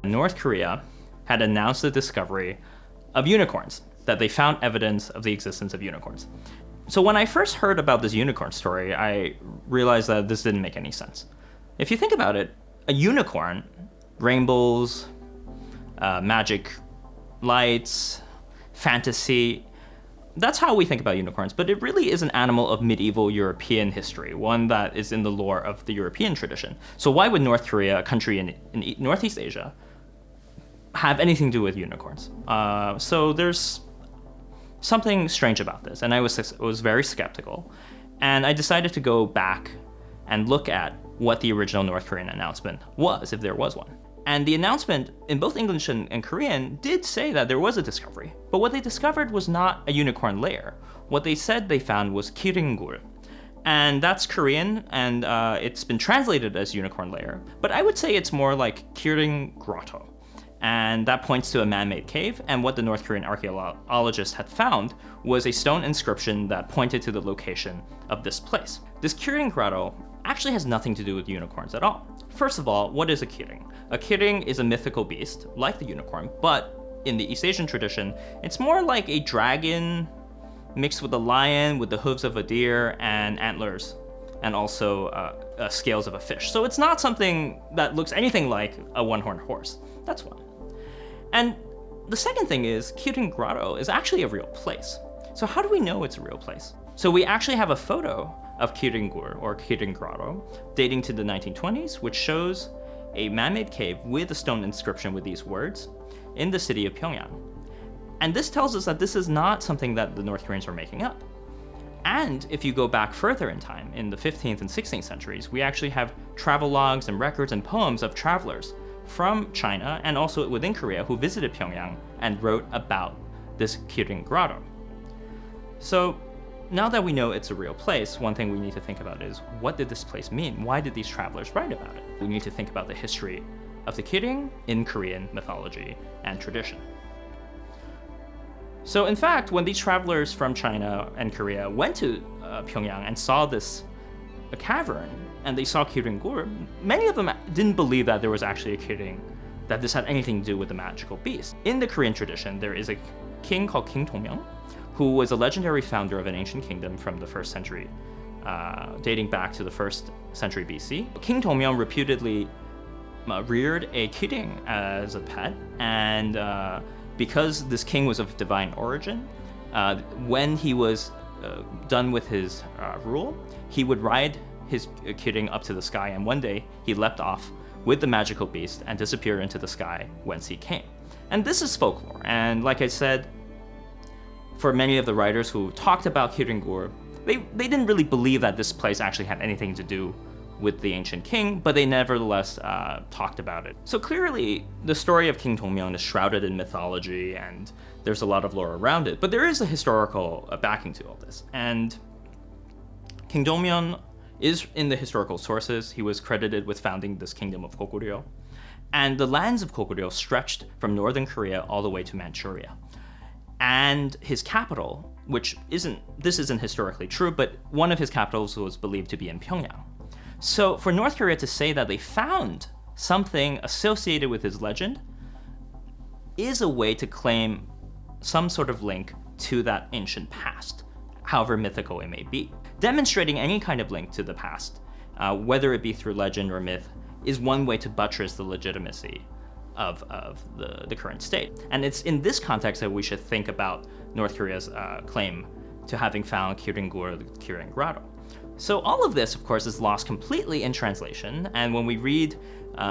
North Korea had announced the discovery of unicorns, that they found evidence of the existence of unicorns. So when I first heard about this unicorn story, I realized that this didn't make any sense. If you think about it, a unicorn, rainbows, magic lights, fantasy, that's how we think about unicorns, but it really is an animal of medieval European history, one that is in the lore of the European tradition. So why would North Korea, a country in Northeast Asia, have anything to do with unicorns? So there's something strange about this, and I was very skeptical. And I decided to go back and look at what the original North Korean announcement was, if there was one. And the announcement, in both English and Korean, did say that there was a discovery. But what they discovered was not a unicorn lair. What they said they found was kiringgul. And that's Korean, and it's been translated as unicorn lair. But I would say it's more like kiring grotto. And that points to a man-made cave, and what the North Korean archaeologists had found was a stone inscription that pointed to the location of this place. This kiring grotto actually has nothing to do with unicorns at all. First of all, what is a kiring? A kiring is a mythical beast, like the unicorn, but in the East Asian tradition, it's more like a dragon mixed with a lion with the hooves of a deer and antlers, and also scales of a fish. So it's not something that looks anything like a one-horned horse. That's one. And the second thing is, Kiring Grotto is actually a real place. So how do we know it's a real place? So we actually have a photo of Kiringgul, or Kiring Grotto, dating to the 1920s, which shows a man-made cave with a stone inscription with these words in the city of Pyongyang. And this tells us that this is not something that the North Koreans are making up. And if you go back further in time, in the 15th and 16th centuries, we actually have travel logs and records and poems of travelers from China and also within Korea who visited Pyongyang and wrote about this Kiring Grotto. So now that we know it's a real place, one thing we need to think about is, what did this place mean? Why did these travelers write about it? We need to think about the history of the Kiring in Korean mythology and tradition. So in fact, when these travelers from China and Korea went to Pyongyang and saw this cavern, and they saw Kiringgul, many of them didn't believe that there was actually a Kiring, that this had anything to do with the magical beast. In the Korean tradition, there is a king called King Dongmyeong, who was a legendary founder of an ancient kingdom from the 1st century, dating back to the 1st century BC. King Dongmyeong reputedly reared a Kiring as a pet, and because this king was of divine origin, when he was done with his rule, he would ride his Kiring up to the sky, and one day he leapt off with the magical beast and disappeared into the sky whence he came. And this is folklore, and like I said, for many of the writers who talked about Kiringgul, they didn't really believe that this place actually had anything to do with the ancient king, but they nevertheless talked about it. So clearly, the story of King Dongmyeong is shrouded in mythology, and there's a lot of lore around it, but there is a historical backing to all this. And King Dongmyeong is in the historical sources. He was credited with founding this kingdom of Goguryeo. And the lands of Goguryeo stretched from northern Korea all the way to Manchuria. And his capital, this isn't historically true, but one of his capitals was believed to be in Pyongyang. So for North Korea to say that they found something associated with his legend is a way to claim some sort of link to that ancient past, however mythical it may be. Demonstrating any kind of link to the past, whether it be through legend or myth, is one way to buttress the legitimacy of the current state. And it's in this context that we should think about North Korea's claim to having found Kiringgul, the Kiring Grotto. So all of this, of course, is lost completely in translation, and when we read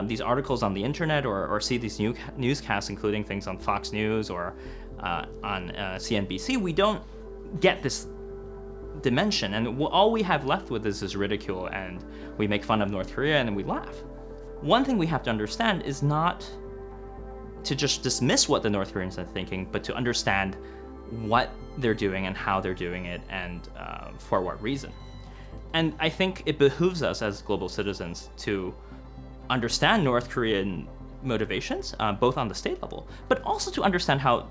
these articles on the internet or see these newscasts, including things on Fox News or on CNBC, we don't get this dimension, and all we have left with is ridicule, and we make fun of North Korea and we laugh. One thing we have to understand is not to just dismiss what the North Koreans are thinking, but to understand what they're doing and how they're doing it, and for what reason. And I think it behooves us as global citizens to understand North Korean motivations, both on the state level, but also to understand how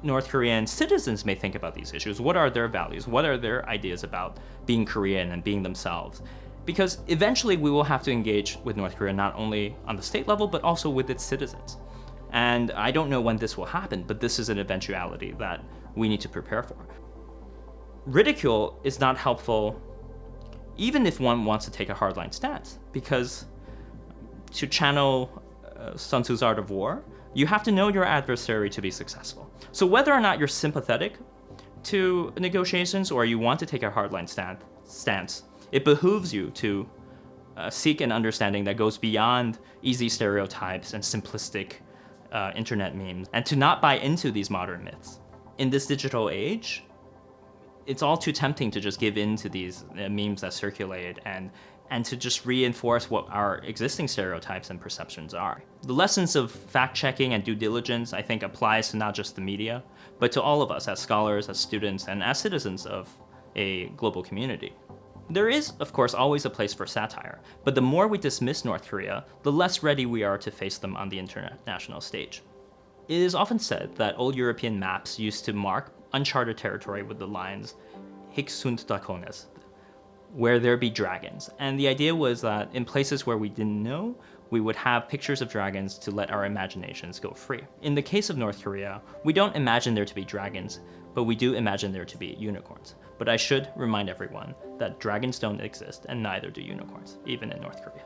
North Korean citizens may think about these issues. What are their values? What are their ideas about being Korean and being themselves? Because eventually we will have to engage with North Korea not only on the state level, but also with its citizens. And I don't know when this will happen, but this is an eventuality that we need to prepare for. Ridicule is not helpful even if one wants to take a hardline stance, because to channel Sun Tzu's Art of War, you have to know your adversary to be successful. So whether or not you're sympathetic to negotiations or you want to take a hardline stance, it behooves you to seek an understanding that goes beyond easy stereotypes and simplistic internet memes, and to not buy into these modern myths. In this digital age, it's all too tempting to just give in to these memes that circulate and to just reinforce what our existing stereotypes and perceptions are. The lessons of fact-checking and due diligence, I think, applies to not just the media, but to all of us as scholars, as students, and as citizens of a global community. There is, of course, always a place for satire, but the more we dismiss North Korea, the less ready we are to face them on the international stage. It is often said that old European maps used to mark uncharted territory with the lines "Hic sunt dracones," where there be dragons. And the idea was that in places where we didn't know, we would have pictures of dragons to let our imaginations go free. In the case of North Korea, we don't imagine there to be dragons, but we do imagine there to be unicorns. But I should remind everyone that dragons don't exist, and neither do unicorns, even in North Korea.